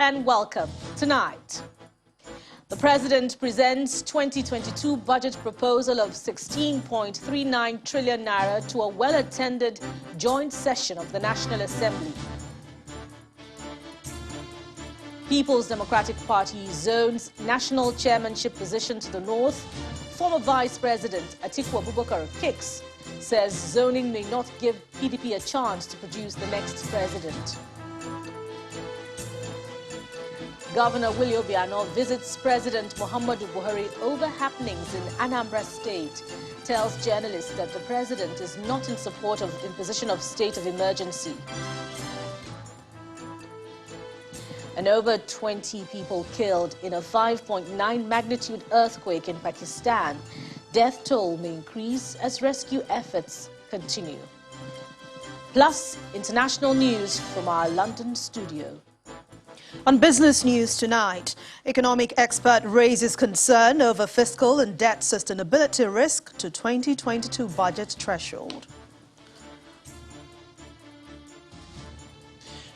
and welcome. Tonight, the President presents 2022 budget proposal of 16.39 trillion naira to a well-attended joint session of the National Assembly. People's Democratic Party zones national chairmanship position to the north. Former Vice President Atiku Abubakar kicks, says zoning may not give PDP a chance to produce the next president. Governor Willie Obiano visits President Muhammadu Buhari over happenings in Anambra State, tells journalists that the president is not in support of imposition of state of emergency. And over 20 people killed in a 5.9 magnitude earthquake in Pakistan. Death toll may increase as rescue efforts continue. Plus, international news from our London studio. On business news tonight, economic expert raises concern over fiscal and debt sustainability risk to 2022 budget threshold.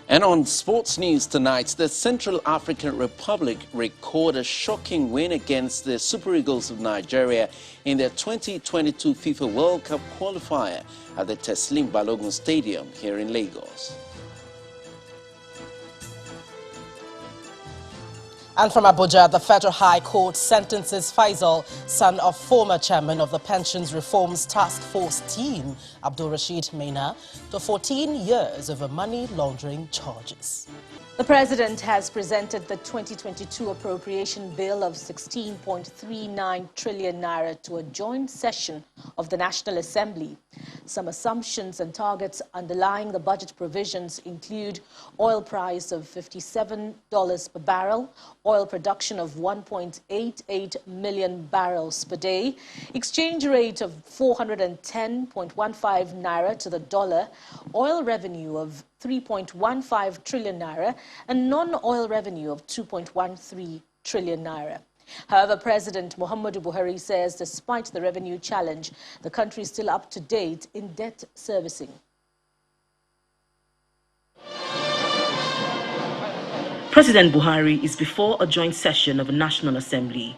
And on sports news tonight, the Central African Republic recorded a shocking win against the Super Eagles of Nigeria in their 2022 FIFA World Cup qualifier at the Teslim Balogun Stadium here in Lagos. And from Abuja, the Federal High Court sentences Faisal, son of former chairman of the Pensions Reforms Task Force team, Abdul Rashid Maina, to 14 years over money laundering charges. The President has presented the 2022 appropriation bill of 16.39 trillion naira to a joint session of the National Assembly. Some assumptions and targets underlying the budget provisions include oil price of $57 per barrel, oil production of 1.88 million barrels per day, exchange rate of 410.15 naira to the dollar, oil revenue of 3.15 trillion naira and non-oil revenue of 2.13 trillion naira. However, President Muhammadu Buhari says despite the revenue challenge, the country is still up to date in debt servicing. President Buhari is before a joint session of the National Assembly.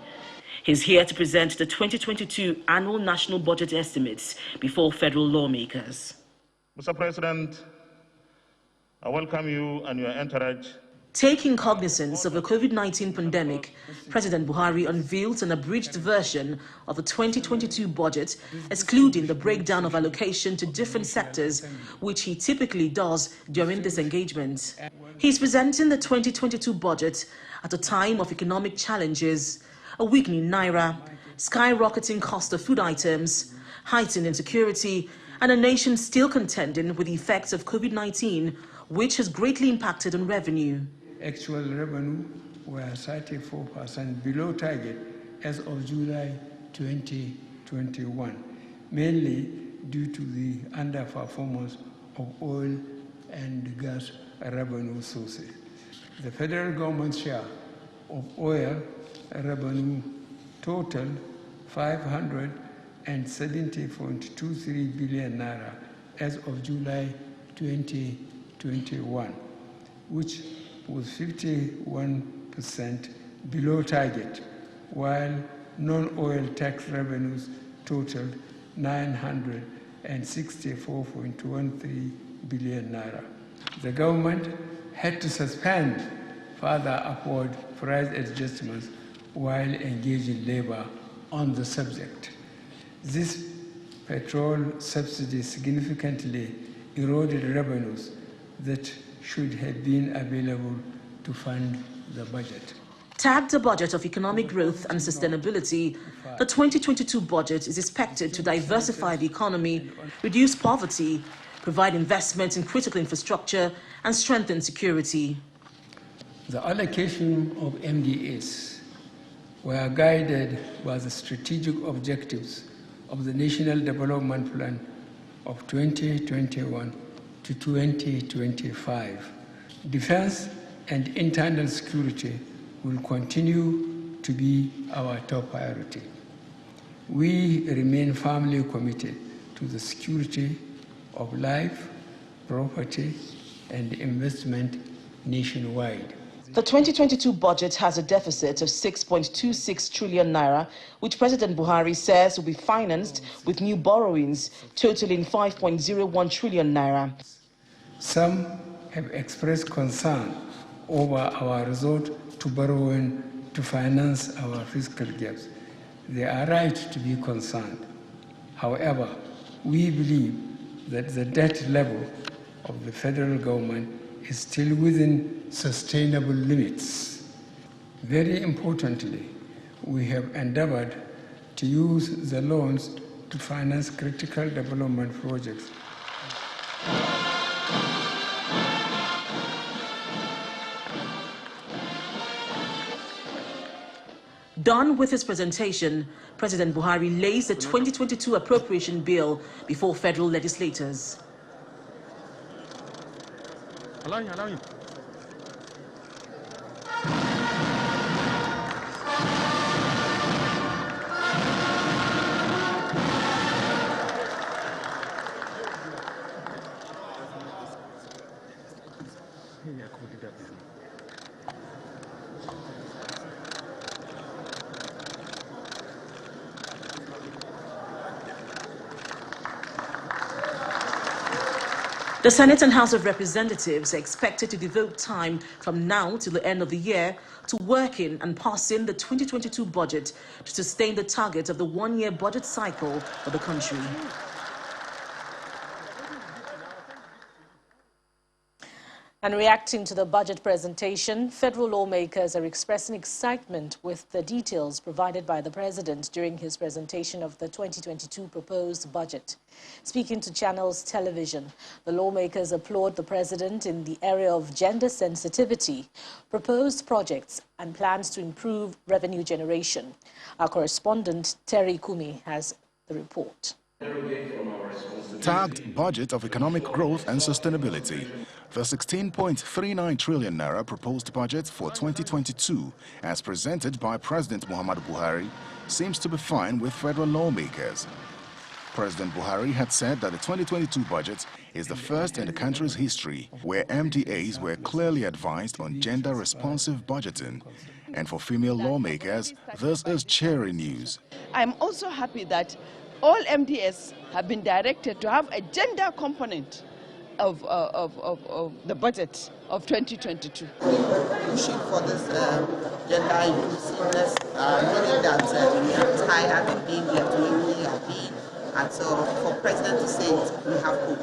He's here to present the 2022 annual national budget estimates before federal lawmakers. Mr. President, I welcome you and your entourage. Taking cognizance of the COVID-19 pandemic, President Buhari unveiled an abridged version of the 2022 budget, excluding the breakdown of allocation to different sectors, which he typically does during this engagement. He's presenting the 2022 budget at a time of economic challenges, a weakening naira, skyrocketing cost of food items, heightened insecurity, and a nation still contending with the effects of COVID-19, which has greatly impacted on revenue. Actual revenue were 34% below target as of July 2021, mainly due to the underperformance of oil and gas revenue sources. The federal government's share of oil revenue totaled 570.23 billion naira as of July 2021, which was 51% below target, while non-oil tax revenues totaled 964.13 billion naira. The government had to suspend further upward price adjustments while engaging labor on the subject. This petrol subsidy significantly eroded revenues that should have been available to fund the budget. Tagged a budget of economic growth and sustainability, the 2022 budget is expected to diversify the economy, reduce poverty, provide investment in critical infrastructure, and strengthen security. The allocation of MDAs were guided by the strategic objectives of the National Development Plan of 2021 to 2025. Defense and internal security will continue to be our top priority. We remain firmly committed to the security of life, property, and investment nationwide. The 2022 budget has a deficit of 6.26 trillion naira, which President Buhari says will be financed with new borrowings totaling 5.01 trillion naira. Some have expressed concern over our resort to borrowing to finance our fiscal gaps. They are right to be concerned. However, we believe that the debt level of the federal government is still within sustainable limits. Very importantly, we have endeavored to use the loans to finance critical development projects. Done with his presentation, President Buhari lays the 2022 appropriation bill before federal legislators. Allow me. The Senate and House of Representatives are expected to devote time from now till the end of the year to working and passing the 2022 budget to sustain the target of the one-year budget cycle for the country. And reacting to the budget presentation, federal lawmakers are expressing excitement with the details provided by the president during his presentation of the 2022 proposed budget. Speaking to Channels Television, the lawmakers applaud the president in the area of gender sensitivity, proposed projects and plans to improve revenue generation. Our correspondent Terry Kumi has the report. Tagged Budget of Economic Growth and Sustainability, the 16.39 trillion naira proposed budget for 2022, as presented by President Muhammadu Buhari, seems to be fine with federal lawmakers. President Buhari had said that the 2022 budget is the first in the country's history where MDAs were clearly advised on gender-responsive budgeting. And for female lawmakers, this is cheery news. I'm also happy that all MDAs have been directed to have a gender component of the budget of 2022. We were pushing for this gender inclusiveness, knowing that we are tired of being left where we have been. And so for President to say it, we have hope.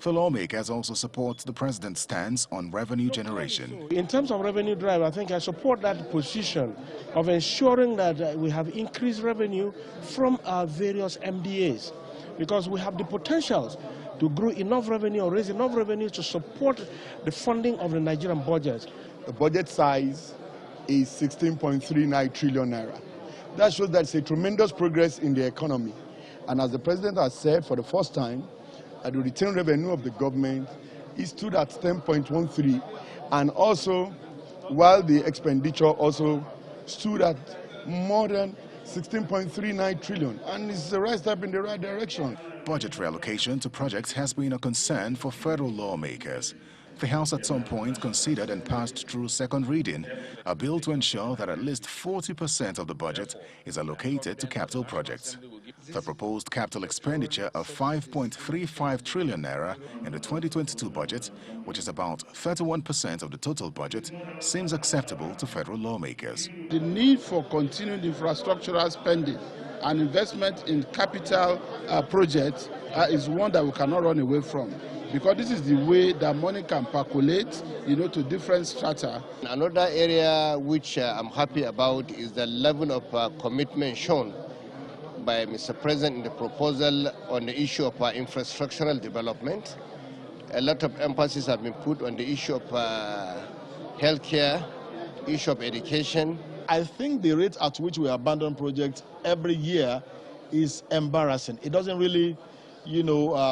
The lawmakers also support the president's stance on revenue generation. In terms of revenue drive, I think I support that position of ensuring that we have increased revenue from our various MDAs, because we have the potentials to grow enough revenue or raise enough revenue to support the funding of the Nigerian budget. The budget size is 16.39 trillion naira. That shows that it's a tremendous progress in the economy. And as the president has said for the first time, the return revenue of the government is stood at 10.13, and also while the expenditure also stood at more than 16.39 trillion, and it's the right step in the right direction. Budget reallocation to projects has been a concern for federal lawmakers. The House at some point considered and passed through second reading a bill to ensure that at least 40% of the budget is allocated to capital projects. The proposed capital expenditure of 5.35 trillion naira in the 2022 budget, which is about 31% of the total budget, seems acceptable to federal lawmakers. The need for continued infrastructural spending and investment in capital projects is one that we cannot run away from, because this is the way that money can percolate, to different strata. Another area which I'm happy about is the level of commitment shown by Mr. President in the proposal on the issue of infrastructural development. A lot of emphasis has been put on the issue of healthcare, issue of education. I think the rate at which we abandon projects every year is embarrassing. It doesn't really,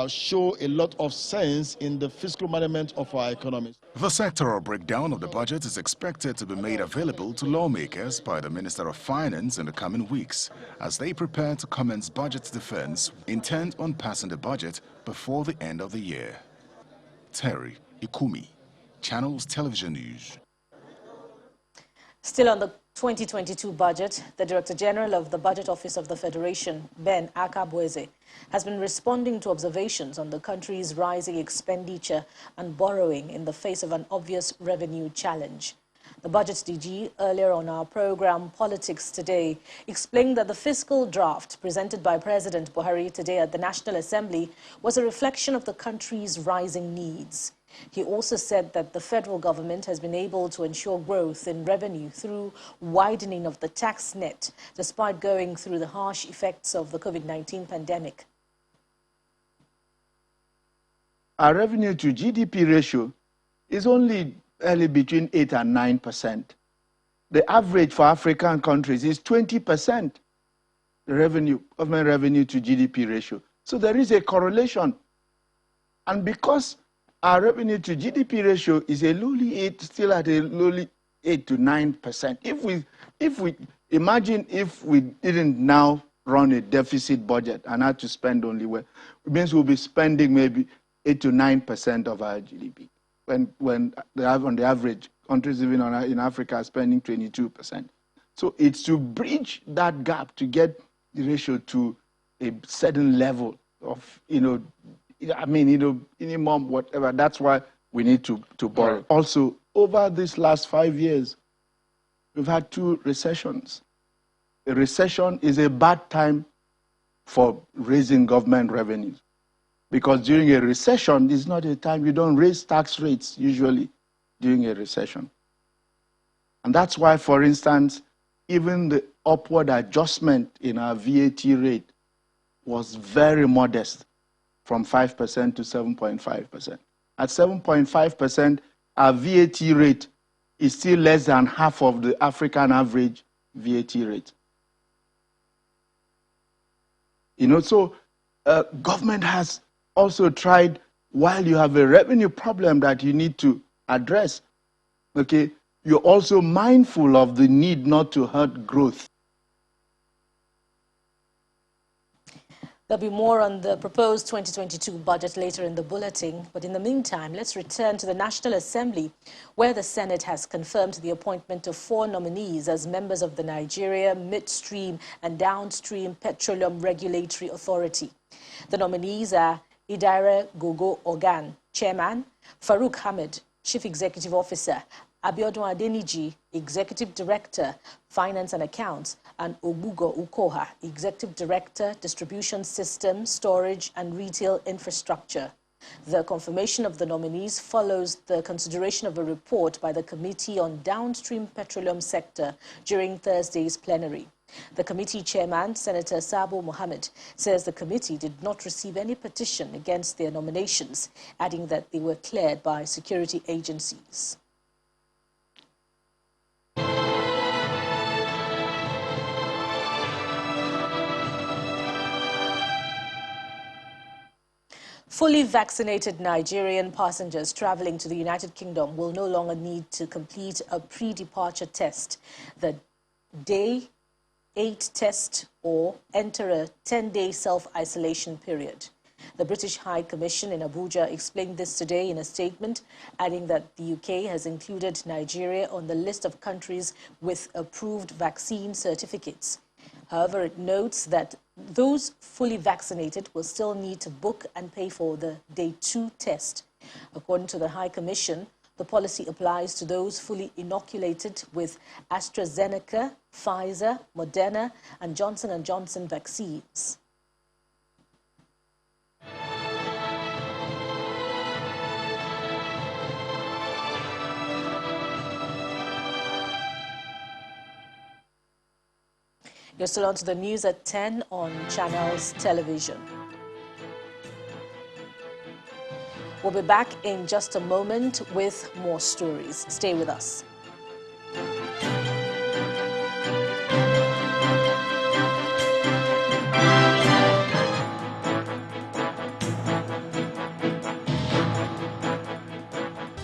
show a lot of sense in the fiscal management of our economy. The sectoral breakdown of the budget is expected to be made available to lawmakers by the Minister of Finance in the coming weeks as they prepare to commence budget defense, intent on passing the budget before the end of the year. Terry Ikumi, Channels Television News. Still on the 2022 budget, the Director General of the Budget Office of the Federation, Ben Akabweze, has been responding to observations on the country's rising expenditure and borrowing in the face of an obvious revenue challenge. The Budget DG, earlier on our program Politics Today, explained that the fiscal draft presented by President Buhari today at the National Assembly was a reflection of the country's rising needs. He also said that the federal government has been able to ensure growth in revenue through widening of the tax net, despite going through the harsh effects of the COVID-19 pandemic. Our revenue to GDP ratio is only between 8 and 9%. The average for African countries is 20%, the government revenue to GDP ratio. So there is a correlation. And because our revenue to GDP ratio is still at a lowly 8 to 9%. Imagine if we didn't now run a deficit budget and had to spend only it means we'll be spending maybe 8 to 9% of our GDP. When on the average, countries even in Africa are spending 22%. So it's to bridge that gap to get the ratio to a certain level of, minimum, whatever. That's why we need to borrow. Also, over these last 5 years, we've had 2 recessions. A recession is a bad time for raising government revenues, because during a recession, it's not a time you don't raise tax rates usually during a recession. And that's why, for instance, even the upward adjustment in our VAT rate was very modest, from 5% to 7.5%. At 7.5%, our VAT rate is still less than half of the African average VAT rate. Government has also tried, while you have a revenue problem that you need to address, you're also mindful of the need not to hurt growth. There'll be more on the proposed 2022 budget later in the bulletin. But in the meantime, let's return to the National Assembly, where the Senate has confirmed the appointment of 4 nominees as members of the Nigeria Midstream and Downstream Petroleum Regulatory Authority. The nominees are Idare Gogo Ogan, Chairman; Farouk Hamid, Chief Executive Officer; Abiodun Adeniji, Executive Director, Finance and Accounts; and Obugo Ukoha, Executive Director, Distribution System, Storage and Retail Infrastructure. The confirmation of the nominees follows the consideration of a report by the Committee on Downstream Petroleum Sector during Thursday's plenary. The committee chairman, Senator Sabo Mohammed, says the committee did not receive any petition against their nominations, adding that they were cleared by security agencies. Fully vaccinated Nigerian passengers traveling to the United Kingdom will no longer need to complete a pre-departure test, the Day 8 test, or enter a 10-day self-isolation period. The British High Commission in Abuja explained this today in a statement, adding that the UK has included Nigeria on the list of countries with approved vaccine certificates. However, it notes that those fully vaccinated will still need to book and pay for the Day 2 test. According to the High Commission, the policy applies to those fully inoculated with AstraZeneca, Pfizer, Moderna, and Johnson & Johnson vaccines. You're still on to the news at 10 on Channels Television. We'll be back in just a moment with more stories. Stay with us.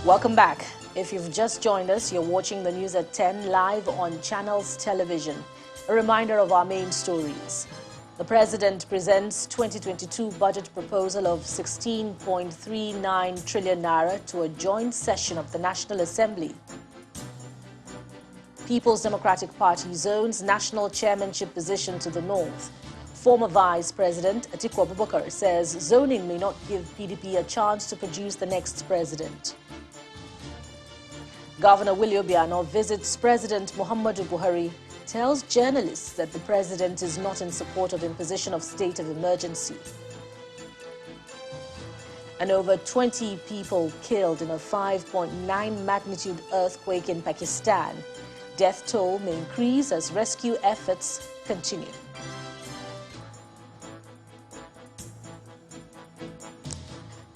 Welcome back. If you've just joined us, you're watching the news at 10 live on Channels Television. A reminder of our main stories. The President presents 2022 budget proposal of 16.39 trillion naira to a joint session of the National Assembly. People's Democratic Party zones national chairmanship position to the north. Former Vice President Atiku Abubakar says zoning may not give PDP a chance to produce the next president. Governor Willie Obiano visits President Muhammadu Buhari, tells journalists that the president is not in support of imposition of state of emergency. And over 20 people killed in a 5.9 magnitude earthquake in Pakistan. Death toll may increase as rescue efforts continue.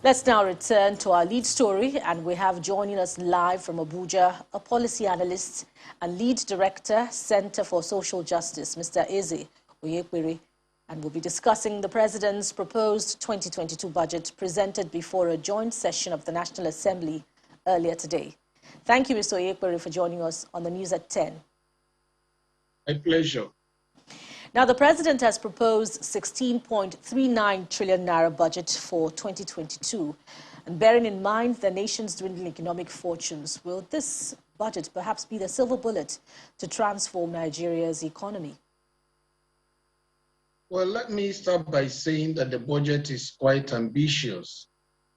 Let's now return to our lead story, and we have joining us live from Abuja a policy analyst and lead director, Center for Social Justice, Mr. Eze Oyekwere, and we'll be discussing the President's proposed 2022 budget presented before a joint session of the National Assembly earlier today. Thank you, Mr. Oyekwere, for joining us on the news at 10. My pleasure. Now, the President has proposed 16.39 trillion naira budget for 2022. And bearing in mind the nation's dwindling economic fortunes, will this budget perhaps be the silver bullet to transform Nigeria's economy? Well, let me start by saying that the budget is quite ambitious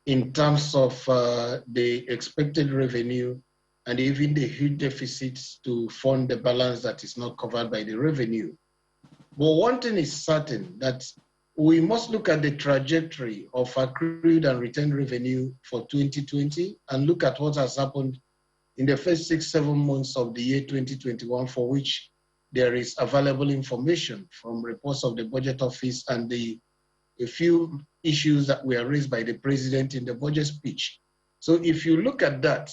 in terms of the expected revenue and even the huge deficits to fund the balance that is not covered by the revenue. But one thing is certain, that we must look at the trajectory of accrued and retained revenue for 2020 and look at what has happened in the first 6-7 months of the year 2021, for which there is available information from reports of the Budget Office and a few issues that were raised by the President in the budget speech. So if you look at that,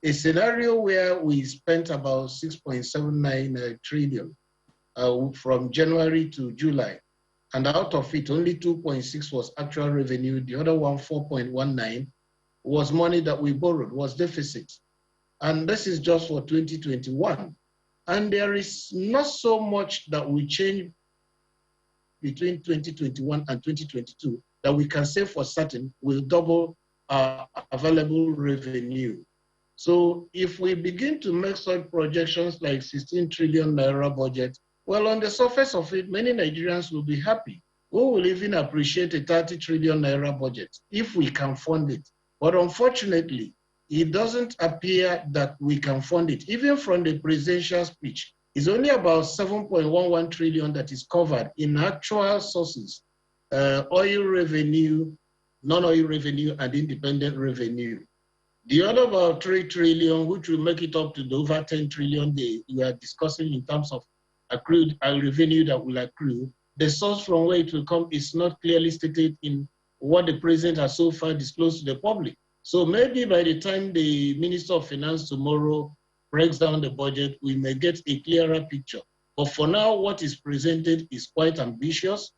a scenario where we spent about 6.79 trillion from January to July, and out of it, only 2.6 was actual revenue. The other one, 4.19, was money that we borrowed, was deficit. And this is just for 2021. And there is not so much that will change between 2021 and 2022 that we can say for certain will double our available revenue. So if we begin to make such projections like 16 trillion naira budget, well, on the surface of it, many Nigerians will be happy. We will even appreciate a 30 trillion naira budget if we can fund it. But unfortunately, it doesn't appear that we can fund it. Even from the presidential speech, it's only about 7.11 trillion that is covered in actual sources, oil revenue, non-oil revenue, and independent revenue. The other about 3 trillion, which will make it up to the over 10 trillion we are discussing in terms of accrued revenue that will accrue, the source from where it will come is not clearly stated in what the President has so far disclosed to the public. So maybe by the time the Minister of Finance tomorrow breaks down the budget, we may get a clearer picture. But for now, what is presented is quite ambitious,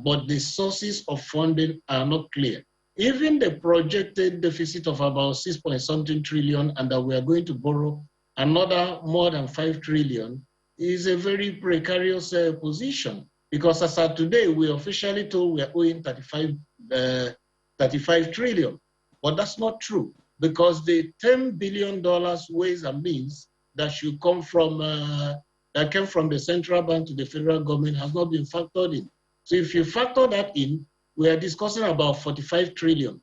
but the sources of funding are not clear. Even the projected deficit of about 6.something trillion and that we are going to borrow another more than 5 trillion is a very precarious position, because as of today, we officially told we are owing 35 trillion. But that's not true, because the $10 billion ways and means that should come from, that came from the central bank to the federal government has not been factored in. So if you factor that in, we are discussing about 45 trillion,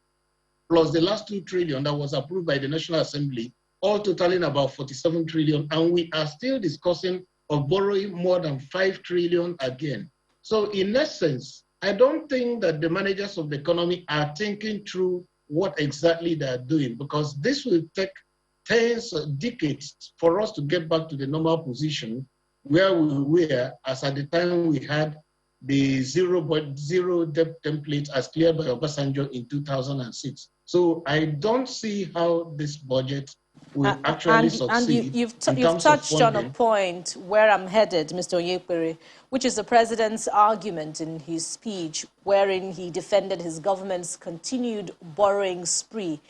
plus the last 2 trillion that was approved by the National Assembly, all totaling about 47 trillion, and we are still discussing of borrowing more than 5 trillion again. So in essence, I don't think that the managers of the economy are thinking through what exactly they are doing, because this will take tens of decades for us to get back to the normal position where we were as at the time we had the zero debt template as cleared by Obasanjo in 2006. So I don't see how this budget will actually succeed. And you've touched on a point where I'm headed, Mr. Oyekwere, which is the President's argument in his speech, wherein he defended his government's continued borrowing spree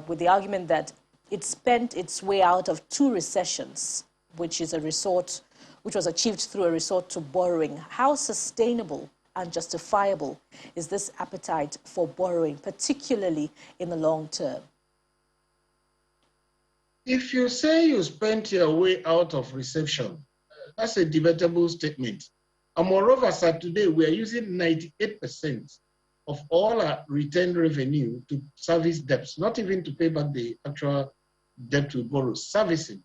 with the argument that it spent its way out of 2 recessions, which was achieved through a resort to borrowing. How sustainable and justifiable is this appetite for borrowing, particularly in the long term? If you say you spent your way out of recession, that's a debatable statement. And moreover, as of today, we are using 98% of all our retained revenue to service debts, not even to pay back the actual debt we borrow, servicing,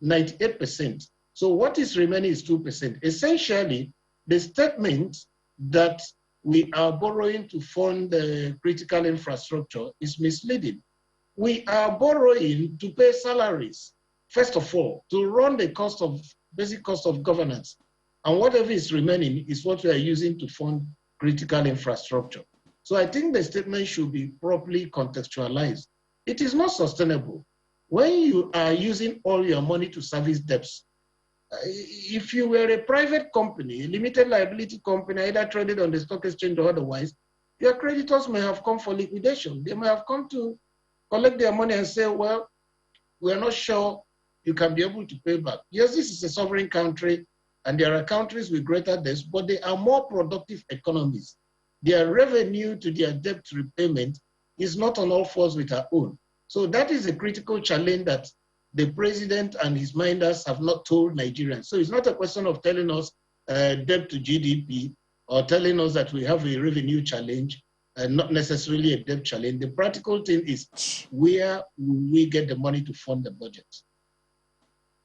98%. So what is remaining is 2%. Essentially, the statement that we are borrowing to fund the critical infrastructure is misleading. We are borrowing to pay salaries, first of all, to run the basic cost of governance. And whatever is remaining is what we are using to fund critical infrastructure. So I think the statement should be properly contextualized. It is not sustainable. When you are using all your money to service debts, if you were a private company, a limited liability company, either traded on the stock exchange or otherwise, your creditors may have come for liquidation. They may have come to collect their money and say, well, we're not sure you can be able to pay back. Yes, this is a sovereign country, and there are countries with greater debts, but they are more productive economies. Their revenue to their debt repayment is not on all fours with our own. So that is a critical challenge that the president and his minders have not told Nigerians. So it's not a question of telling us debt to GDP or telling us that we have a revenue challenge and not necessarily a debt challenge. The practical thing is, where will we get the money to fund the budget?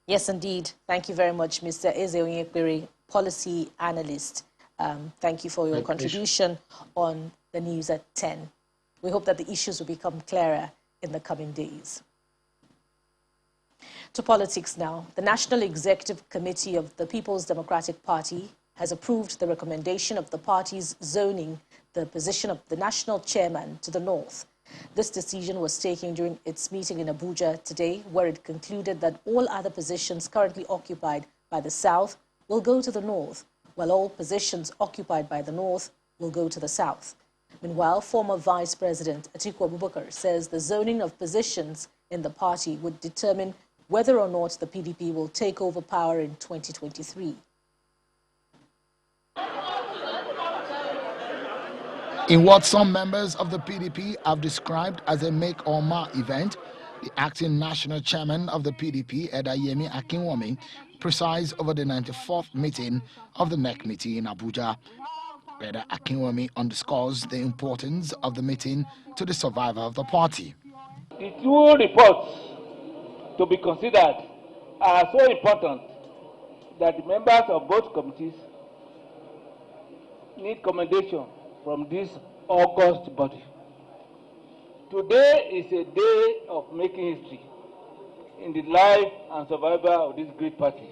Yes, indeed. Thank you very much, Mr. Eze Onyekpere, policy analyst. Thank you for your contribution on the news at 10. We hope that the issues will become clearer in the coming days. To politics now. The National Executive Committee of the People's Democratic Party has approved the recommendation of the party's zoning the position of the national chairman to the north. This decision was taken during its meeting in Abuja today, where it concluded that all other positions currently occupied by the south will go to the north, while all positions occupied by the north will go to the south. Meanwhile, former Vice President Atiku Abubakar says the zoning of positions in the party would determine whether or not the PDP will take over power in 2023. In what some members of the PDP have described as a make-or-mar event, the acting national chairman of the PDP, Edayemi Akinwumi, presided over the 94th meeting of the NEC committee in Abuja. Eda Akinwumi underscores the importance of the meeting to the survival of the party. The two reports to be considered are so important that the members of both committees need commendation from this august body. Today is a day of making history in the life and survival of this great party.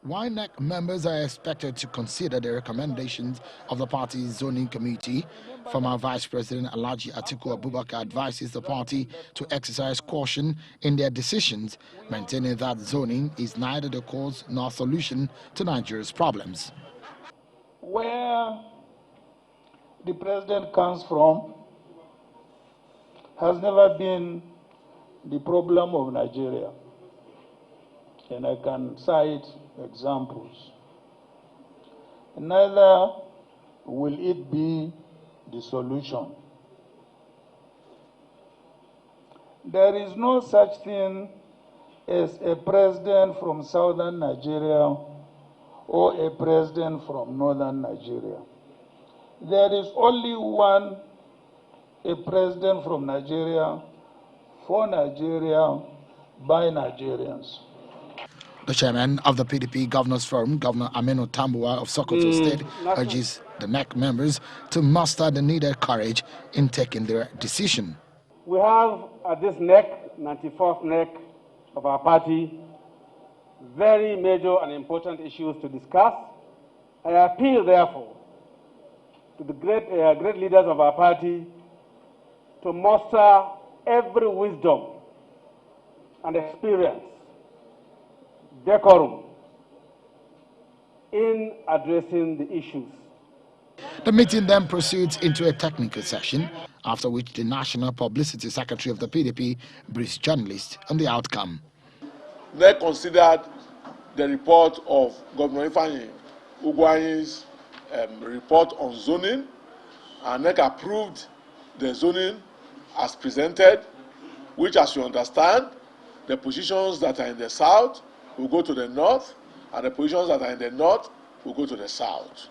While NEC members are expected to consider the recommendations of the party's zoning committee, former Vice President Alhaji Atiku Abubakar advises the party to exercise caution in their decisions, maintaining that zoning is neither the cause nor solution to Nigeria's problems. Where the president comes from has never been the problem of Nigeria. And I can cite examples. Neither will it be the solution. There is no such thing as a president from southern Nigeria or a president from northern Nigeria. There is only one, a president from Nigeria, for Nigeria, by Nigerians. The chairman of the PDP Governors Forum, Governor Aminu Tambuwa of Sokoto State, urges the NEC members to muster the needed courage in taking their decision. We have at this NEC, 94th NEC of our party, very major and important issues to discuss. I appeal, therefore, to the great leaders of our party to muster every wisdom and experience, decorum, in addressing the issues. The meeting then proceeds into a technical session, after which the National Publicity Secretary of the PDP briefs journalists on the outcome. They considered the report of Governor Ifeanyi Ugwuanyi's report on zoning, and NEC approved the zoning as presented, which, as you understand, The positions that are in the south will go to the north, and the positions that are in the north will go to the south.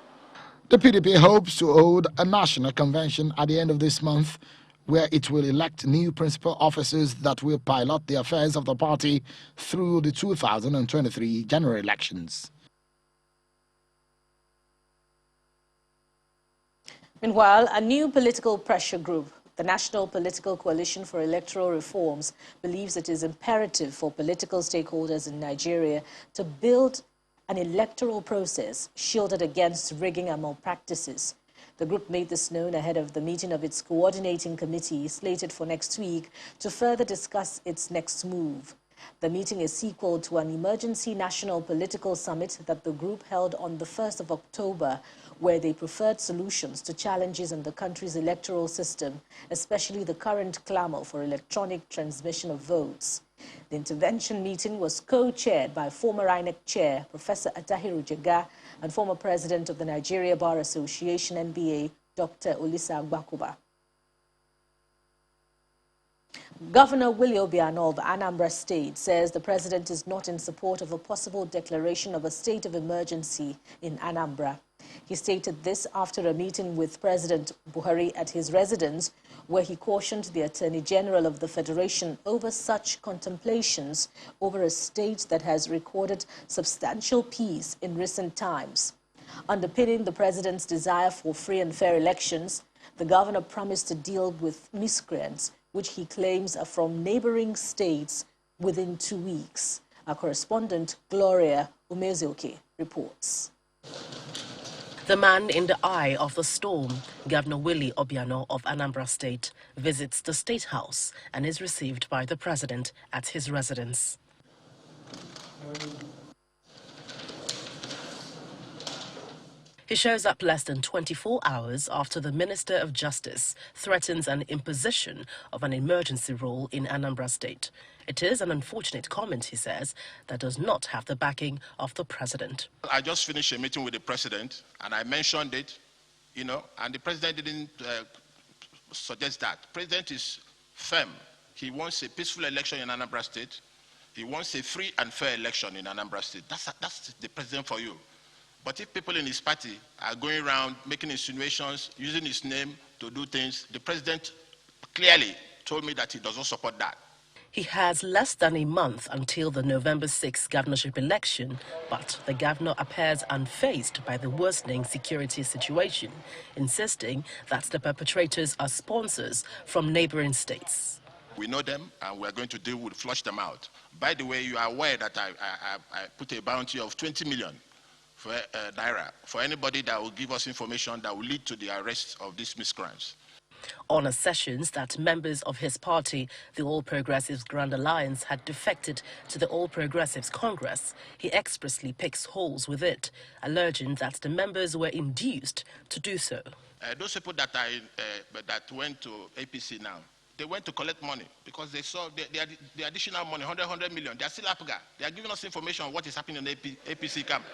The PDP hopes to hold a national convention at the end of this month, where it will elect new principal officers that will pilot the affairs of the party through the 2023 general elections. Meanwhile, a new political pressure group, the National Political Coalition for Electoral Reforms, believes it is imperative for political stakeholders in Nigeria to build an electoral process shielded against rigging and malpractices. The group made this known ahead of the meeting of its coordinating committee slated for next week to further discuss its next move. The meeting is sequel to an emergency national political summit that the group held on the 1st of October, where they preferred solutions to challenges in the country's electoral system, especially the current clamor for electronic transmission of votes. The intervention meeting was co-chaired by former INEC chair, Professor Atahiru Jega, and former president of the Nigeria Bar Association, NBA, Dr. Olisa Agbakuba. Governor Willie Obiano of Anambra State says the president is not in support of a possible declaration of a state of emergency in Anambra. He stated this after a meeting with President Buhari at his residence, where he cautioned the Attorney General of the Federation over such contemplations over a state that has recorded substantial peace in recent times. Underpinning the president's desire for free and fair elections, the governor promised to deal with miscreants, which he claims are from neighboring states, within 2 weeks. Our correspondent, Gloria Umezioke, reports. The man in the eye of the storm, Governor Willie Obiano of Anambra State, visits the State House and is received by the president at his residence. He shows up less than 24 hours after the Minister of Justice threatens an imposition of an emergency rule in Anambra State. It is an unfortunate comment, he says, that does not have the backing of the president. I just finished a meeting with the president, and I mentioned it, and the president didn't suggest that. The president is firm. He wants a peaceful election in Anambra State. He wants a free and fair election in Anambra State. That's the president for you. But if people in his party are going around making insinuations, using his name to do things, the president clearly told me that he does not support that. He has less than a month until the November 6 governorship election, but the governor appears unfazed by the worsening security situation, insisting that the perpetrators are sponsors from neighboring states. We know them, and we're going to flush them out. By the way, you are aware that I put a bounty of 20 million for naira for anybody that will give us information that will lead to the arrest of these miscreants. On assertions that members of his party, the All Progressives Grand Alliance, had defected to the All Progressives Congress, he expressly picks holes with it, alleging that the members were induced to do so. Those people that went to APC now, they went to collect money because they saw the additional money, 100 million. They are still APGA. They are giving us information on what is happening in the APC camp.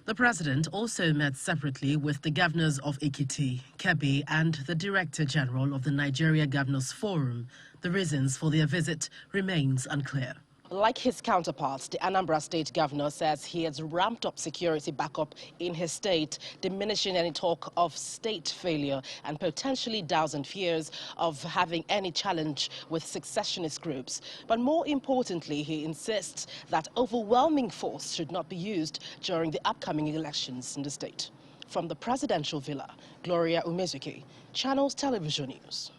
The president also met separately with the governors of Ekiti, Kebbi, and the Director General of the Nigeria Governors Forum. The reasons for their visit remains unclear. Like his counterparts, the Anambra State governor says he has ramped up security backup in his state, diminishing any talk of state failure and potentially dousing fears of having any challenge with secessionist groups. But more importantly, he insists that overwhelming force should not be used during the upcoming elections in the state. From the presidential villa, Gloria Umezuki, Channels Television News.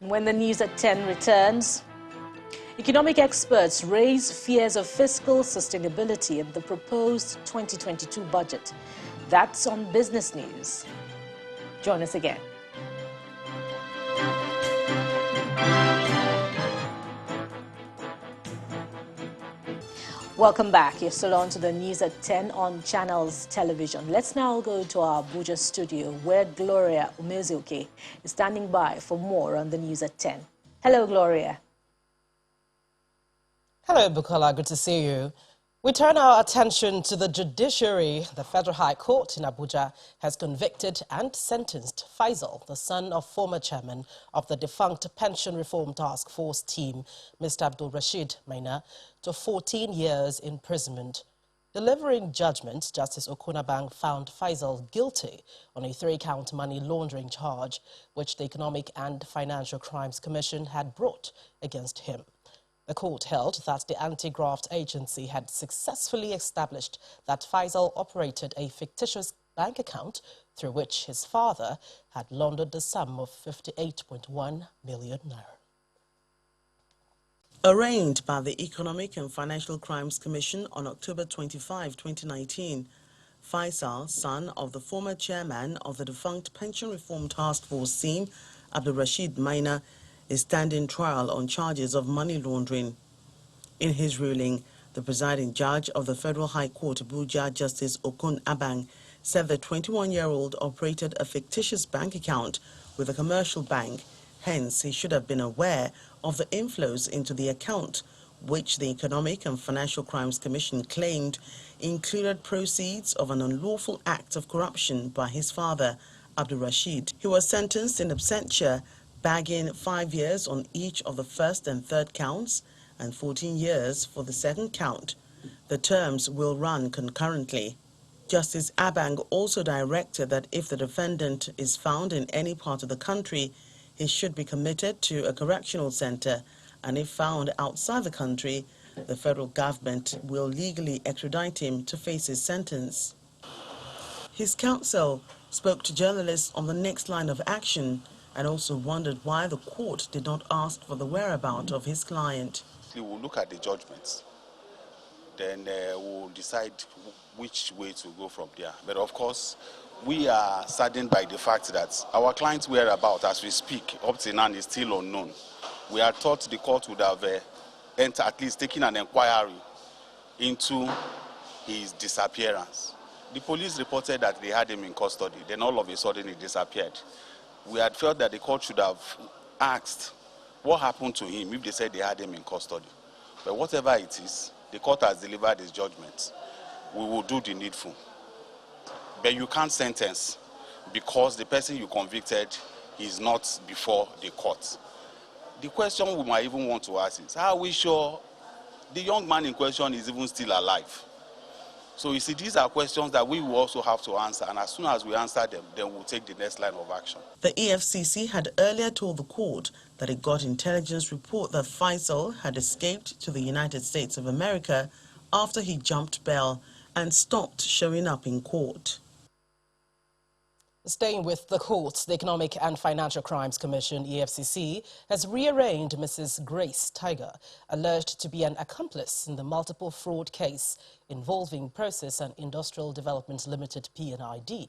When the news at 10 returns, economic experts raise fears of fiscal sustainability in the proposed 2022 budget. That's on Business News. Join us again. Welcome back. You're still on to the news at 10 on Channels Television. Let's now go to our Abuja studio, where Gloria Umezioke is standing by for more on the news at 10. Hello, Gloria. Hello, Bukola. Good to see you. We turn our attention to the judiciary. The Federal High Court in Abuja has convicted and sentenced Faisal, the son of former chairman of the defunct Pension Reform Task Force team, Mr. Abdul Rashid Maina, to 14 years imprisonment. Delivering judgment, Justice Okunabang found Faisal guilty on a 3-count money laundering charge, which the Economic and Financial Crimes Commission had brought against him. The court held that the anti-graft agency had successfully established that Faisal operated a fictitious bank account through which his father had laundered the sum of 58.1 million naira. Arraigned by the Economic and Financial Crimes Commission on October 25, 2019, Faisal, son of the former chairman of the defunct Pension Reform Task Force team, Abdul Rashid Maina, is standing trial on charges of money laundering. In his ruling, the presiding judge of the Federal High Court, Abuja, Justice Okun Abang, said the 21-year-old operated a fictitious bank account with a commercial bank. Hence, he should have been aware of the inflows into the account, which the Economic and Financial Crimes Commission claimed included proceeds of an unlawful act of corruption by his father, Abdul Rashid. He was sentenced in absentia, bagging 5 years on each of the first and third counts and 14 years for the second count. The terms will run concurrently. Justice Abang also directed that if the defendant is found in any part of the country, he should be committed to a correctional center, and if found outside the country, the federal government will legally extradite him to face his sentence. His counsel spoke to journalists on the next line of action and also wondered why the court did not ask for the whereabouts of his client. We will look at the judgments, then we'll decide which way to go from there. But of course, we are saddened by the fact that our client's whereabouts, as we speak, up to now is still unknown. We are thought the court would have entered, at least taken an inquiry into his disappearance. The police reported that they had him in custody, then all of a sudden he disappeared. We had felt that the court should have asked what happened to him if they said they had him in custody. But whatever it is, the court has delivered its judgment. We will do the needful. But you can't sentence because the person you convicted is not before the court. The question we might even want to ask is, how are we sure the young man in question is even still alive? So you see, these are questions that we will also have to answer, and as soon as we answer them, then we'll take the next line of action. The EFCC had earlier told the court that it got intelligence report that Faisal had escaped to the United States of America after he jumped bail and stopped showing up in court. Staying with the courts, the Economic and Financial Crimes Commission, EFCC, has rearraigned Mrs. Grace Tiger, alleged to be an accomplice in the multiple fraud case involving Process and Industrial Development Limited (PNID).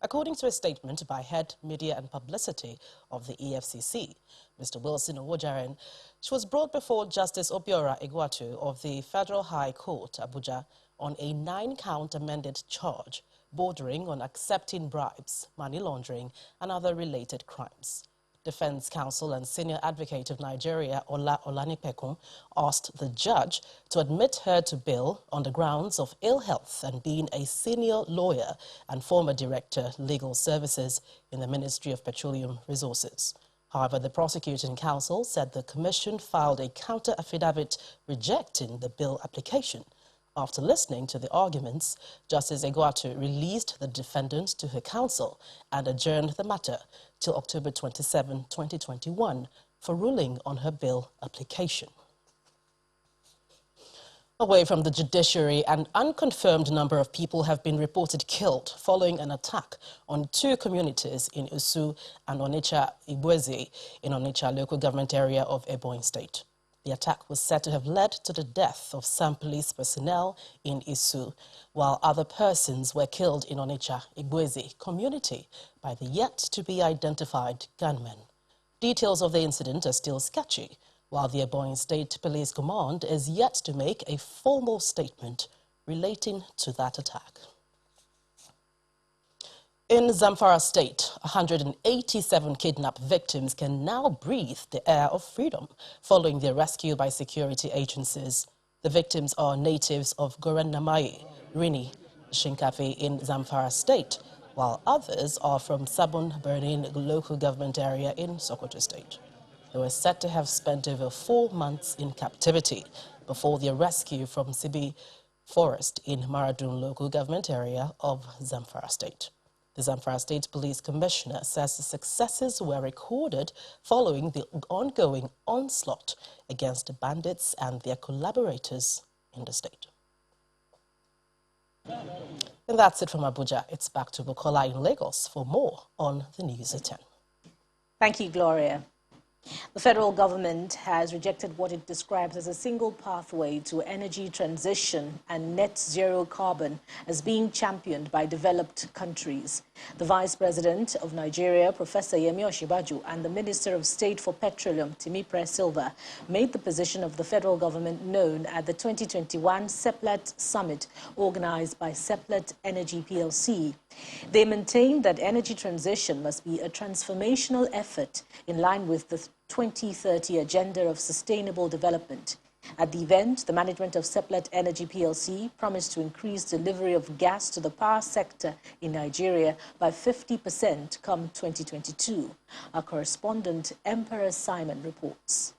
According to a statement by Head Media and Publicity of the EFCC, Mr. Wilson Owojaren, she was brought before Justice Obiora Egwatu of the Federal High Court, Abuja, on a 9-count amended charge bordering on accepting bribes, money laundering, and other related crimes. Defense counsel and senior advocate of Nigeria, Ola Olanipekun, asked the judge to admit her to bail on the grounds of ill health and being a senior lawyer and former director, legal services in the Ministry of Petroleum Resources. However, the prosecuting counsel said the commission filed a counter affidavit rejecting the bail application. After listening to the arguments, Justice Egwatu released the defendant to her counsel and adjourned the matter till October 27, 2021 for ruling on her bail application. Away from the judiciary, an unconfirmed number of people have been reported killed following an attack on 2 communities in Usu and Onitsha Igwezi in Onitsha local government area of Ebonyi State. The attack was said to have led to the death of some police personnel in Isu, while other persons were killed in Onitsha Igwezi community by the yet-to-be-identified gunmen. Details of the incident are still sketchy, while the Ebonyi State Police Command is yet to make a formal statement relating to that attack. In Zamfara State, 187 kidnapped victims can now breathe the air of freedom following their rescue by security agencies. The victims are natives of Gorenamaye, Rini, Shinkafi in Zamfara State, while others are from Sabon Birnin local government area in Sokoto State. They were said to have spent over 4 months in captivity before their rescue from Sibi Forest in Maradun local government area of Zamfara State. The Zamfara State Police Commissioner says the successes were recorded following the ongoing onslaught against the bandits and their collaborators in the state. And that's it from Abuja. It's back to Bukola in Lagos for more on the News at 10. Thank you, Gloria. The federal government has rejected what it describes as a single pathway to energy transition and net zero carbon as being championed by developed countries. The Vice President of Nigeria, Professor Yemi Osinbajo, and the Minister of State for Petroleum, Temipre Silva, made the position of the federal government known at the 2021 Expelled Summit organized by Expelled Energy PLC. They maintain that energy transition must be a transformational effort in line with the 2030 Agenda of Sustainable Development. At the event, the management of Expelled Energy PLC promised to increase delivery of gas to the power sector in Nigeria by 50% come 2022. Our correspondent, Emperor Simon, reports.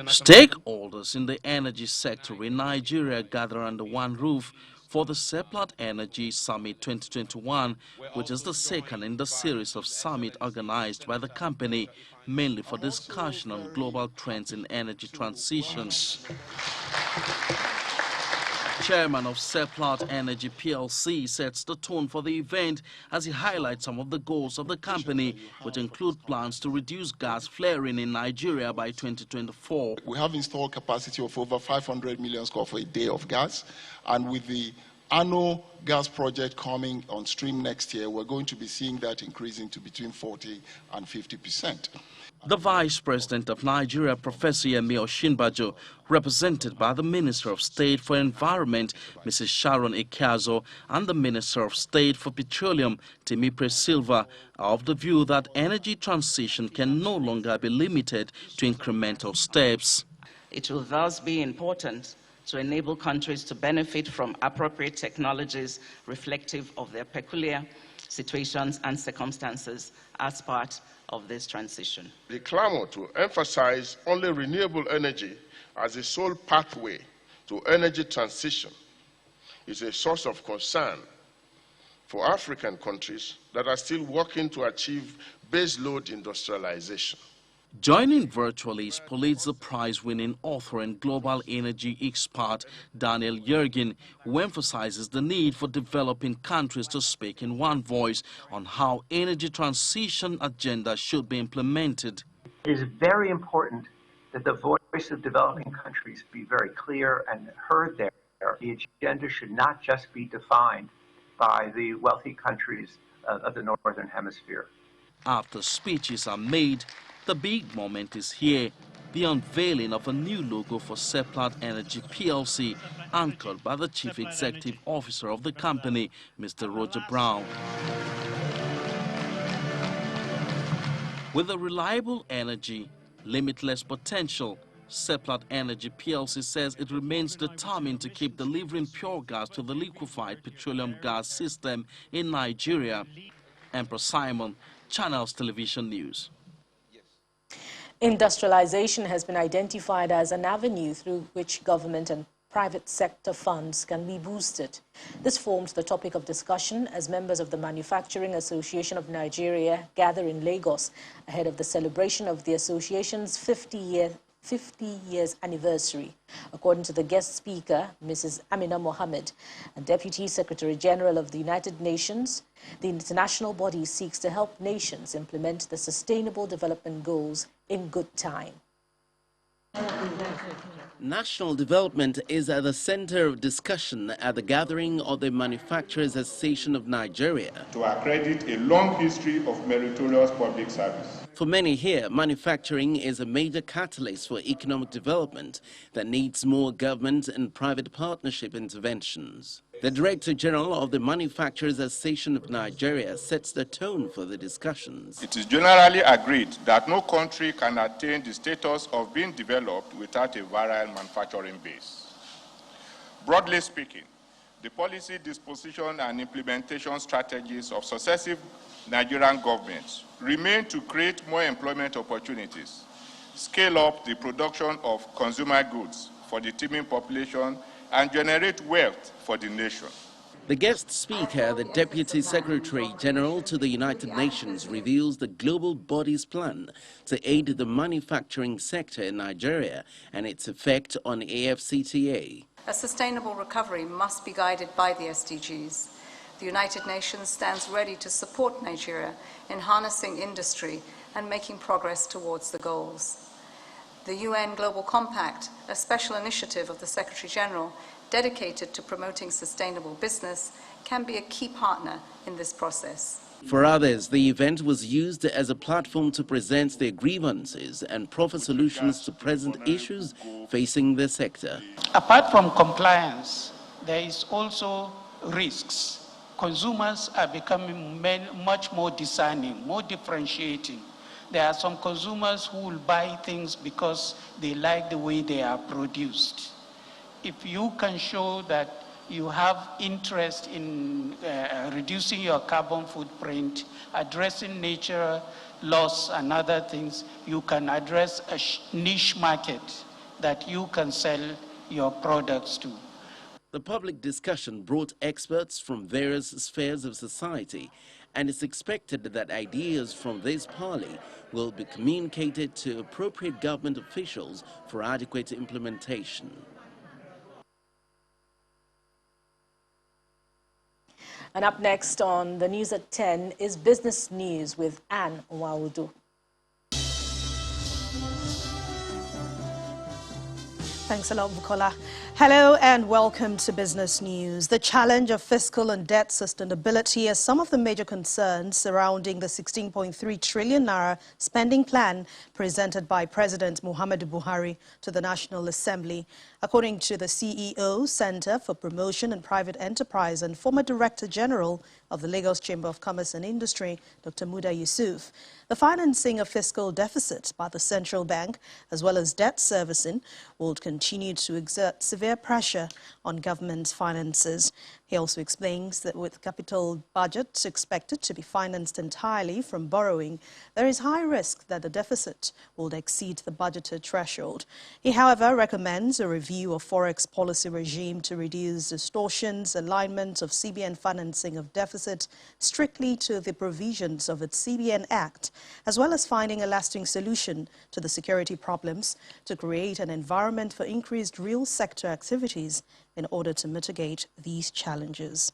Stakeholders in the energy sector in Nigeria gather under one roof for the Expelled Energy Summit 2021, which is the second in the series of summits organized by the company, mainly for discussion on global trends in energy transition. Chairman of Expelled Energy PLC sets the tone for the event as he highlights some of the goals of the company, which include plans to reduce gas flaring in Nigeria by 2024. We have installed capacity of over 500 million square for a day of gas, and with the annual gas project coming on stream next year, we're going to be seeing that increasing to between 40 and 50%. The Vice President of Nigeria, Professor Yemi Osinbajo, represented by the Minister of State for Environment, Mrs. Sharon Ikeazo, and the Minister of State for Petroleum, Temipre Silva, are of the view that energy transition can no longer be limited to incremental steps. It will thus be important to enable countries to benefit from appropriate technologies reflective of their peculiar situations and circumstances as part of this transition. The clamor to emphasize only renewable energy as a sole pathway to energy transition is a source of concern for African countries that are still working to achieve baseload industrialization. Joining virtually is Pulitzer Prize-winning author and global energy expert Daniel Yergin, who emphasizes the need for developing countries to speak in one voice on how energy transition agenda should be implemented. It is very important that the voice of developing countries be very clear and heard there. The agenda should not just be defined by the wealthy countries of the Northern Hemisphere. After speeches are made, the big moment is here, the unveiling of a new logo for Expelled Energy PLC, anchored by the Chief Executive Officer of the company, Mr. Roger Brown. With a reliable energy, limitless potential, Expelled Energy PLC says it remains determined to keep delivering pure gas to the liquefied petroleum gas system in Nigeria. Emperor Simon, Channels Television News. Industrialization has been identified as an avenue through which government and private sector funds can be boosted. This formed the topic of discussion as members of the Manufacturing Association of Nigeria gather in Lagos ahead of the celebration of the association's 50 years anniversary. According to the guest speaker, Mrs. Amina Mohammed, a Deputy Secretary General of the United Nations, the international body seeks to help nations implement the Sustainable Development Goals in good time. National development is at the center of discussion at the gathering of the Manufacturers Association of Nigeria. To accredit a long history of meritorious public service. For many here, manufacturing is a major catalyst for economic development that needs more government and private partnership interventions. The Director General of the Manufacturers Association of Nigeria sets the tone for the discussions. It is generally agreed that no country can attain the status of being developed without a virile manufacturing base. Broadly speaking, the policy disposition and implementation strategies of successive Nigerian governments remain to create more employment opportunities, scale up the production of consumer goods for the teeming population, and generate wealth for the nation. The guest speaker, the Deputy Secretary General to the United Nations, reveals the global body's plan to aid the manufacturing sector in Nigeria and its effect on AFCTA. A sustainable recovery must be guided by the SDGs. The United Nations stands ready to support Nigeria in harnessing industry and making progress towards the goals. The UN Global Compact, a special initiative of the Secretary General dedicated to promoting sustainable business, can be a key partner in this process. For others, the event was used as a platform to present their grievances and proffer solutions to present issues facing the sector. Apart from compliance, there is also risks. Consumers are becoming much more discerning, more differentiating. There are some consumers who will buy things because they like the way they are produced. If you can show that you have interest in reducing your carbon footprint, addressing nature loss and other things, you can address a niche market that you can sell your products to. The public discussion brought experts from various spheres of society, and it's expected that ideas from this parley will be communicated to appropriate government officials for adequate implementation. And up next on the news at 10 is Business News with Anne Waudu. Thanks a lot, Bukola. Hello and welcome to Business News. The challenge of fiscal and debt sustainability are some of the major concerns surrounding the 16.3 trillion naira spending plan presented by President Muhammadu Buhari to the National Assembly. According to the CEO, Center for Promotion and Private Enterprise and former Director General of the Lagos Chamber of Commerce and Industry, Dr. Muda Yusuf, the financing of fiscal deficits by the central bank, as well as debt servicing, will continue to exert severe pressure on government finances. He also explains that with capital budgets expected to be financed entirely from borrowing, there is high risk that the deficit will exceed the budgeted threshold. He, however, recommends a review of forex policy regime to reduce distortions, alignment of CBN financing of deficit strictly to the provisions of its CBN Act, as well as finding a lasting solution to the security problems to create an environment for increased real sector activities in order to mitigate these challenges.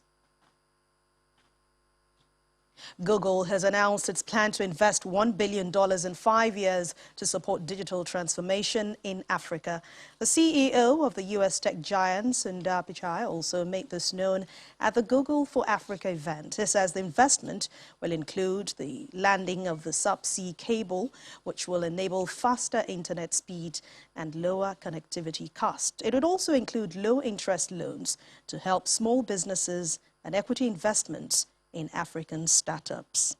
Google has announced its plan to invest $1 billion in 5 years to support digital transformation in Africa. The CEO of the U.S. tech giant, Sundar Pichai, also made this known at the Google for Africa event. He says the investment will include the landing of the subsea cable, which will enable faster internet speed and lower connectivity costs. It would also include low-interest loans to help small businesses and equity investments in African startups.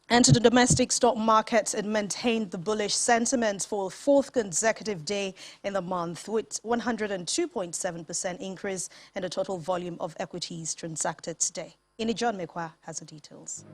And to the domestic stock markets, it maintained the bullish sentiment for a fourth consecutive day in the month, with 102.7% increase in the total volume of equities transacted today. John Mekwa has the details.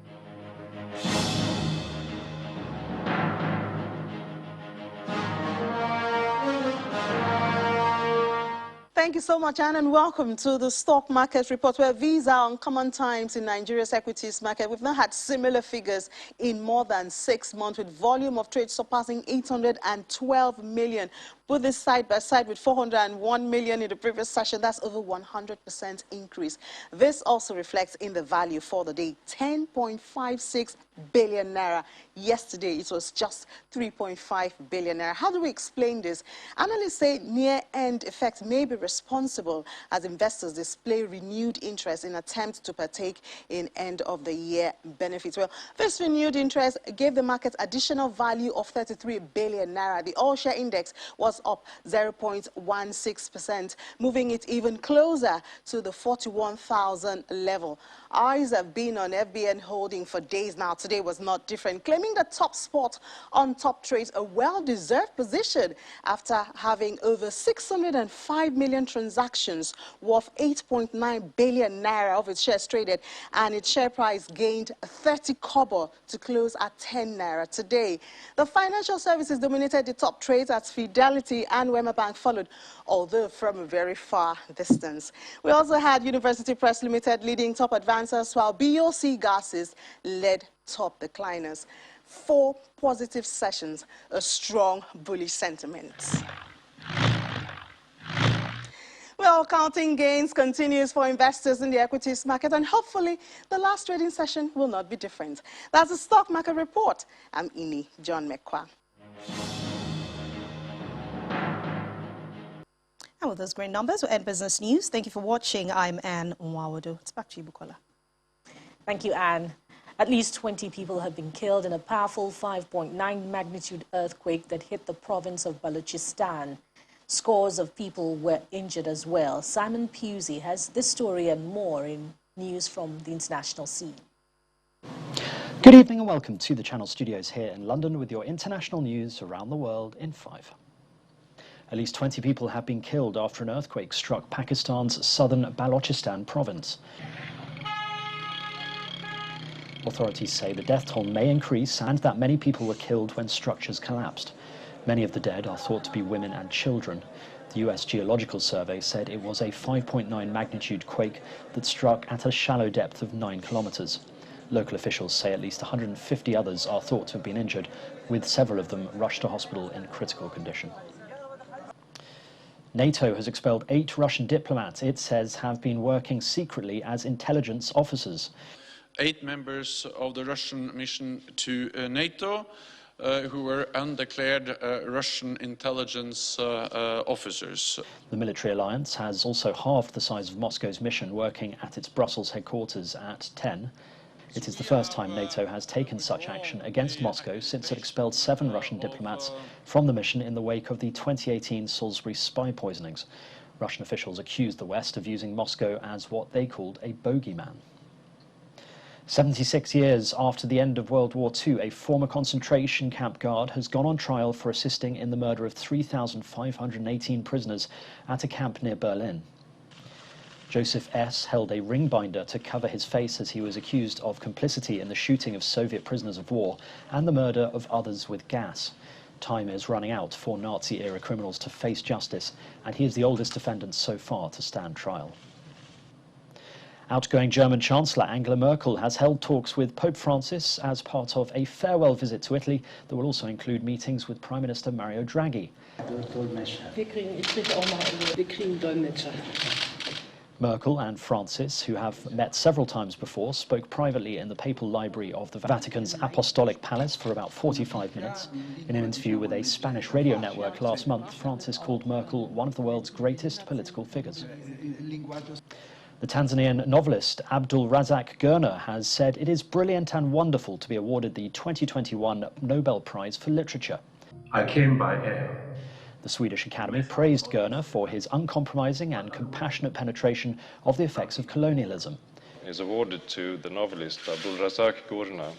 Thank you so much, Anne, and welcome to the stock market report, where these are uncommon times in Nigeria's equities market. We've not had similar figures in more than 6 months, with volume of trade surpassing 812 million. Put this side by side with 401 million in the previous session. That's over 100% increase. This also reflects in the value for the day, 10.56 billion naira. Yesterday, it was just 3.5 billion naira. How do we explain this? Analysts say near-end effects may be responsible as investors display renewed interest in attempts to partake in end-of-the-year benefits. Well, this renewed interest gave the market additional value of 33 billion naira. The all-share index was up 0.16%, moving it even closer to the 41,000 level. Eyes have been on FBN holding for days now. Today was not different, claiming the top spot on top trades, a well-deserved position after having over 605 million transactions worth 8.9 billion naira of its shares traded, and its share price gained 30 kobo to close at 10 naira today. The financial services dominated the top trades as Fidelity and Wema Bank followed, although from a very far distance. We also had University Press Limited leading top advancers, while BOC Gases led top decliners. 4 positive sessions, a strong bullish sentiment. Well, counting gains continues for investors in the equities market, and hopefully the last trading session will not be different. That's the stock market report. I'm Ini John Mekwa. And with those great numbers, we'll end business news. Thank you for watching. I'm Anne Nwawodo. It's back to you, Bukola. Thank you, Anne. At least 20 people have been killed in a powerful 5.9 magnitude earthquake that hit the province of Balochistan. Scores of people were injured as well. Simon Pusey has this story and more in news from the international scene. Good evening and welcome to the Channel Studios here in London with your international news around the world in 5. At least 20 people have been killed after an earthquake struck Pakistan's southern Balochistan province. Authorities say the death toll may increase and that many people were killed when structures collapsed. Many of the dead are thought to be women and children. The US Geological Survey said it was a 5.9 magnitude quake that struck at a shallow depth of 9 kilometers. Local officials say at least 150 others are thought to have been injured, with several of them rushed to hospital in critical condition. NATO has expelled 8 Russian diplomats it says have been working secretly as intelligence officers. 8 members of the Russian mission to NATO who were undeclared Russian intelligence officers. The military alliance has also halved the size of Moscow's mission, working at its Brussels headquarters at 10. It is the first time NATO has taken such action against Moscow since it expelled 7 Russian diplomats from the mission in the wake of the 2018 Salisbury spy poisonings. Russian officials accused the West of using Moscow as what they called a bogeyman. 76 years after the end of World War II, a former concentration camp guard has gone on trial for assisting in the murder of 3,518 prisoners at a camp near Berlin. Joseph S. held a ring binder to cover his face as he was accused of complicity in the shooting of Soviet prisoners of war and the murder of others with gas. Time is running out for Nazi-era criminals to face justice, and he is the oldest defendant so far to stand trial. Outgoing German Chancellor Angela Merkel has held talks with Pope Francis as part of a farewell visit to Italy that will also include meetings with Prime Minister Mario Draghi. Merkel and Francis, who have met several times before, spoke privately in the Papal Library of the Vatican's Apostolic Palace for about 45 minutes. In an interview with a Spanish radio network last month, Francis called Merkel one of the world's greatest political figures. The Tanzanian novelist Abdul Razak Gurna has said it is brilliant and wonderful to be awarded the 2021 Nobel Prize for Literature. I came by air. The Swedish Academy praised Gurna for his uncompromising and compassionate penetration of the effects of colonialism. It is awarded to the novelist Abdul Razak Gurna,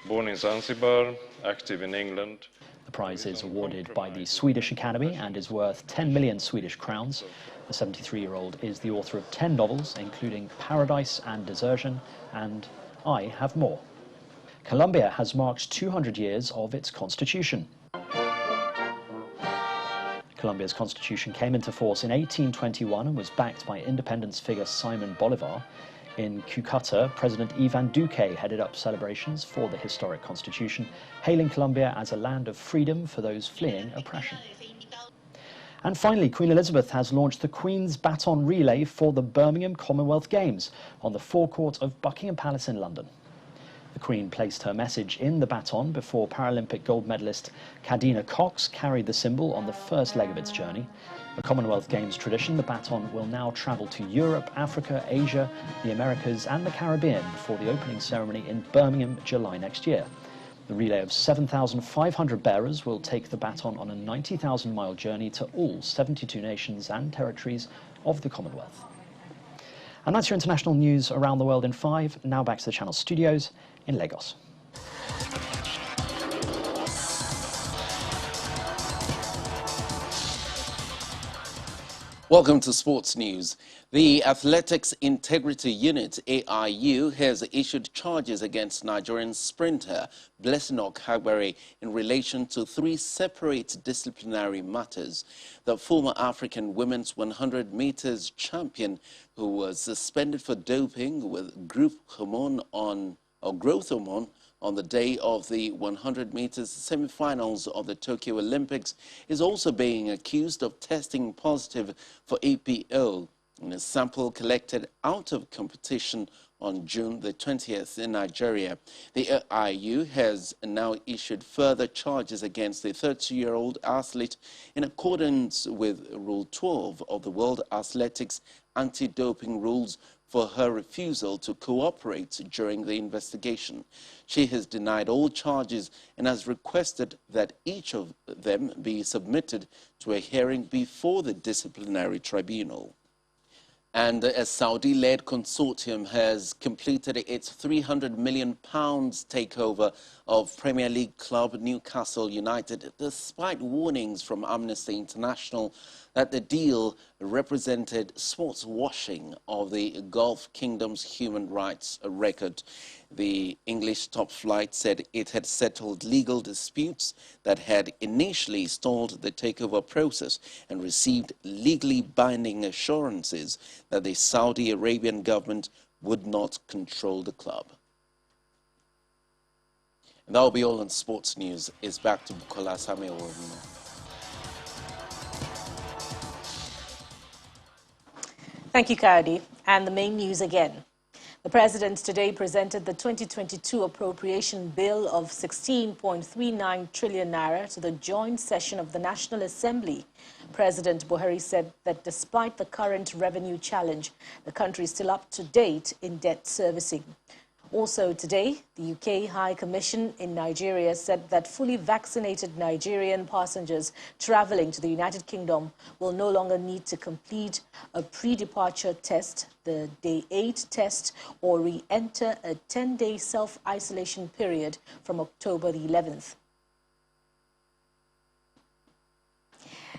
born in Zanzibar, active in England. The prize is awarded by the Swedish Academy and is worth 10 million Swedish crowns. The 73-year-old is the author of 10 novels, including Paradise and Desertion and I Have More. Colombia has marked 200 years of its constitution. Colombia's constitution came into force in 1821 and was backed by independence figure Simon Bolivar. In Cucuta, President Ivan Duque headed up celebrations for the historic constitution, hailing Colombia as a land of freedom for those fleeing oppression. And finally, Queen Elizabeth has launched the Queen's Baton Relay for the Birmingham Commonwealth Games on the forecourt of Buckingham Palace in London. The The Queen placed her message in the baton before Paralympic gold medalist Kadina Cox carried the symbol on the first leg of its journey. A Commonwealth Games tradition, the baton will now travel to Europe, Africa, Asia, the Americas and the Caribbean before the opening ceremony in Birmingham, July next year. The relay of 7,500 bearers will take the baton on a 90,000-mile journey to all 72 nations and territories of the Commonwealth. And that's your international news around the world in 5. Now back to the Channel studios in Lagos. Welcome to Sports News. The Athletics Integrity Unit, AIU, has issued charges against Nigerian sprinter Blessing Okagbare in relation to 3 separate disciplinary matters. The former African women's 100 meters champion, who was suspended for doping with growth hormone on the day of the 100 meters semi-finals of the Tokyo Olympics, is also being accused of testing positive for APO in a sample collected out of competition on June the 20th in Nigeria. The AIU has now issued further charges against the 30-year-old athlete in accordance with Rule 12 of the World Athletics Anti-Doping Rules for her refusal to cooperate during the investigation. She has denied all charges and has requested that each of them be submitted to a hearing before the disciplinary tribunal. And a Saudi-led consortium has completed its £300 million takeover of Premier League club Newcastle United, despite warnings from Amnesty International that the deal represented sports washing of the Gulf Kingdom's human rights record. The English top flight said it had settled legal disputes that had initially stalled the takeover process and received legally binding assurances that the Saudi Arabian government would not control the club. And that will be all on Sports News. It's back to Bukola Samuel. Thank you, Kayode. And the main news again. The President today presented the 2022 appropriation bill of 16.39 trillion naira to the joint session of the National Assembly. President Buhari said that despite the current revenue challenge, the country is still up to date in debt servicing. Also today, the UK High Commission in Nigeria said that fully vaccinated Nigerian passengers travelling to the United Kingdom will no longer need to complete a pre-departure test, the Day 8 test, or re-enter a 10-day self-isolation period from October the 11th.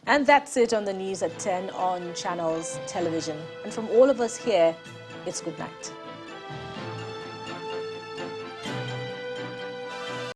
And that's it on the news at 10 on Channels Television. And from all of us here, it's good night.